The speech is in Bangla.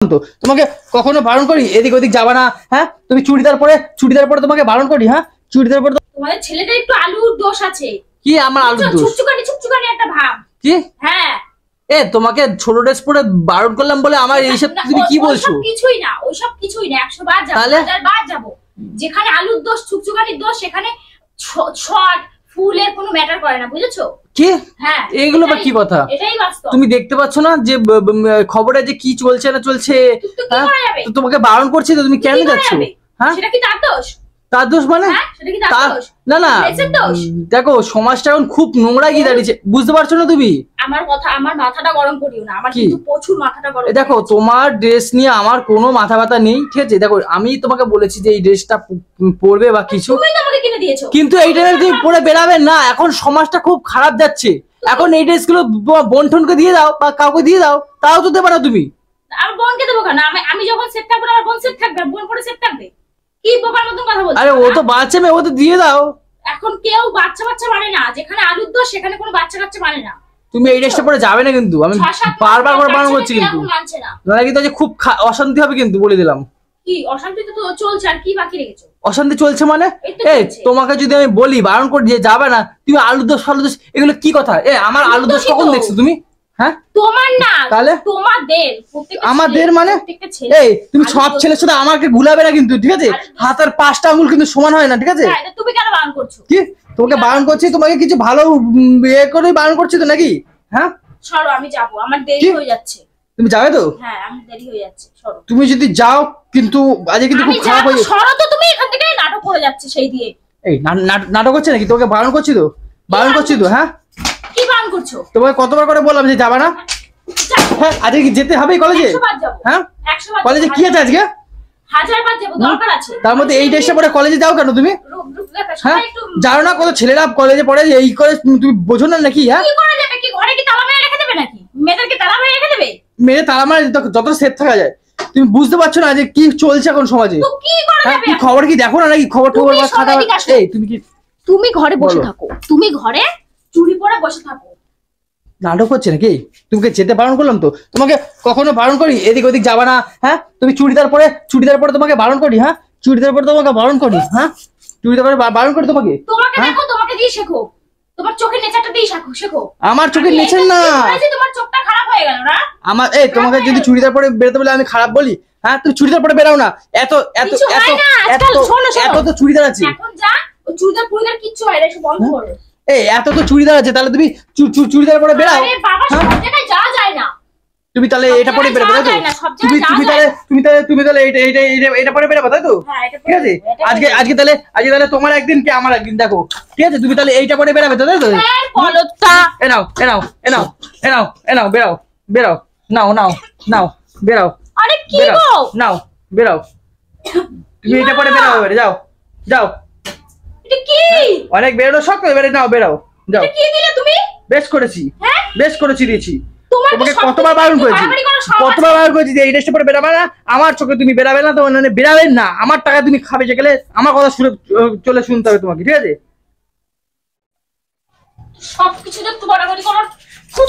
তো তোমাকে কখনো বারণ করি এদিক ওদিক যাবা না? হ্যাঁ, তুমি চুড়িদার পরে তোমাকে বারণ করি? হ্যাঁ, চুড়িদার পরে তোমাদের ছেলেটা একটু আলুর দোষ আছে। কি আমার আলুর দোষ? ছুকছুকানি একটা ভাব। কি? হ্যাঁ, তোমাকে ছোট ড্রেস পরে বারণ করলাম বলে আমার এইসব তুমি কি বলছো? ওইসব কিছুই না 100 বার যাব, 1000 বার যাব। যেখানে আলুর দোষ, ছুকছুকানির দোষ, সেখানে শর্ট ফুলের কোনো ম্যাটার করে না, বুঝেছো? কি? হ্যাঁ, এইগুলো বা কি কথা? এটাই বাস্তব। তুমি দেখতে পাচ্ছ না যে খবরে যে কি চলছে না চলছে? তো তোমাকে বারণ করছি তো তুমি কেন যাচ্ছ? হ্যাঁ, সেটা কি তার দোষ? তার দোষ মানে? সেটা কি তার দোষ? না না, দেখো সমাজটা এখন খুব নোংরা গিয়ে দাঁড়িয়েছে, বুঝতে পারছো না তুমি? আমার মাথাটা গরম করিও না, আমার কিন্তু প্রচুর মাথাটা গরম। দেখো তোমার ড্রেস নিয়ে আমার কোনো মাথা ব্যথা নেই, ঠিক আছে? দেখো আমি তোমাকে বলেছি যে এই ড্রেসটা পরবে বা কিছু, তুমি তো আমাকে কিনে দিয়েছো, কিন্তু এইটা তুমি পরে বেরাবে না। এখন সমাজটা খুব খারাপ যাচ্ছে, এখন এই ড্রেসগুলো বন্ঠনকে দিয়ে দাও বা কাউকে দিয়ে দাও, তাও তো দেবে না তুমি। আমার বোনকে দেবো কেন? আমি যখন সেট থাকবো আমার বোন সেট থাকবে, বোন পরে সেট থাকবে। কি বোকার মতন কথা বলছো? আরে ও তো বাচ্চা মেয়ে, ও তো দিয়ে দাও। এখন কেউ বাচ্চা মানে না, যেখানে আলুর দোষ সেখানে কোনো বাচ্চা মানে না। তুমি এই ড্রেসটা পরে যাবে না, কিন্তু আমি বারবার করে বারণ করছি, কিন্তু না কিন্তু খুব অশান্তি হবে কিন্তু, বলে দিলাম। কি অশান্তি? তো চলছে, আর কি বাকি রেখেছো? অশান্তি চলছে মানে? তোমাকে যদি আমি বলি বারণ করি যে যাবে না, তুমি আলুর দোষ ফালুর দোষ এগুলো কি কথা? আমার আলুর দোষ কখন দেখছো তুমি? হ্যাঁ, তোমার না, তাহলে তোমাদের। আমাদের মানে? তুমি সব ছেলের সাথে আমাকে গুলাবে না কিন্তু, ঠিক আছে? হাতের 5টা আঙ্গুল কিন্তু সমান হয় না, ঠিক আছে? তুমি কেন বারণ করছো? কি তোমাকে বারণ করছি? তোমাকে কিছু ভালো ইয়ে করে বারণ করছি তো নাকি? হ্যাঁ, সরো, আমি যাবো, আমার দেরি হয়ে যাচ্ছে। তুমি যাবে তো? হ্যাঁ, আমি দেরি হয়ে যাচ্ছে, সরো। তুমি যদি যাও কিন্তু আজকে কিন্তু খুব খারাপ হয়ে যাবে। সরো তো, তুমি এখান থেকে নাটক করে যাচ্ছে সেই দিয়ে। এই নাটক করছে নাকি? তোমাকে বারণ করছি তো, বারণ করছি তো। হ্যাঁ, কি বারণ করছো? তোমাকে কতবার করে বললাম যে যাবা না? হ্যাঁ, আজকে কি যেতে হবে কলেজে? হ্যাঁ, কলেজে কি আছে আজকে? 1000 বার যাবো, দরকার আছে। তার মধ্যে এই ড্রেসটা পরে কলেজে যাও কেন তুমি? হ্যাঁ, জানো না কত ছেলেরা কলেজে পড়ে? এই করে তুমি বোঝো না নাকি? হ্যাঁ, কি করে যাবে? কি ঘরে কি তালা মেরে রেখে দেবে নাকি? মেয়েদেরকে তালা মেরে রেখে দেবে? মেরে তালা মারে যত সেফ থাকা যায়। তুমি বুঝতে পারছো না যে কি চলছে এখন সমাজে? তো কি করে যাবে? কি খবর কি দেখো না নাকি? খবর টবর বা খাতা? এই তুমি ঘরে বসে থাকো, তুমি ঘরে চুরি পরে বসে থাকো। নাটক হচ্ছে নাকি? তোমাকে যেতে বারণ করলাম তো, তোমাকে কখনো বারণ করি এদিক ওদিক যাবা না? হ্যাঁ, তুমি চুড়িদার পরে তোমাকে বারণ করি? হ্যাঁ, চুড়িদার পরে তোমাকে বারণ করি? হ্যাঁ, চুড়িদার পরে বারণ করি তোমাকে? দেখো, তোমাকে দিয়ে শেখো, তোমার চোখের নেচারটা দিয়ে শেখো। আমার চোখের নেচার না, তোমার চোখটা খারাপ হয়ে গেল না? আমার তোমাকে যদি চুড়িদার পরে বেরোতে বলে আমি খারাপ বলি? হ্যাঁ, তুমি চুড়িদার পরে বেরাও না। এত এত এত এত তো চুড়িদার আছে। এখন যা, ওই চুড়িদার কিচ্ছু হয় না, এসব বন্ধ করো। এত তো চুড়িদার আছে, তাহলে তুমি চুড়িদার পরে বেরাও। আরে বাবা, সব জায়গায় যাওয়া যায় না। তুমি তাহলে এটা পরে বেরোবে তাই তো? তুমি তাহলে এটা পরে বেরোবে তাই তো? ঠিক আছে, আজকে তাহলে তোমার একদিন কি আমার একদিন, দেখো ঠিক আছে? তুমি তাহলে এইটা পরে বেরোবে তাই তো? এনাও বেরাও নাও বেরাও। আরে কি গো, নাও বেরাও। তুমি এটা পরে বেরোবে, যাও। এটা কি? অনেক বেরোনো শখ করে নাও, বেরাও, যাও। কি দিলে তুমি? বেশ করেছি, দিয়েছি। তোমাকে কতবার বারণ করেছি যে এই ড্রেসটা পরে বেরাবে না? আমার চোখে তুমি বেরাবে না তো, মানে বেরাবেন না। আমার টাকা তুমি খাবে, যেগুলো আমার কথা শুনতে হবে তোমাকে, ঠিক আছে? সবকিছু তো বড় করার খুব